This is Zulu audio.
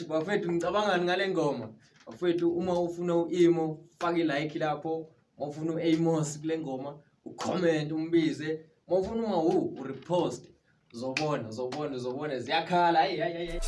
bafethu ngicabangani ngale ngoma. Bafethu uma ufuna uImo faka ilike lapho, ufuna uAmos kule ngoma, ucomment umbize, ufuna MaWhoo urepost. Uzobona ziyakhala. Hayi.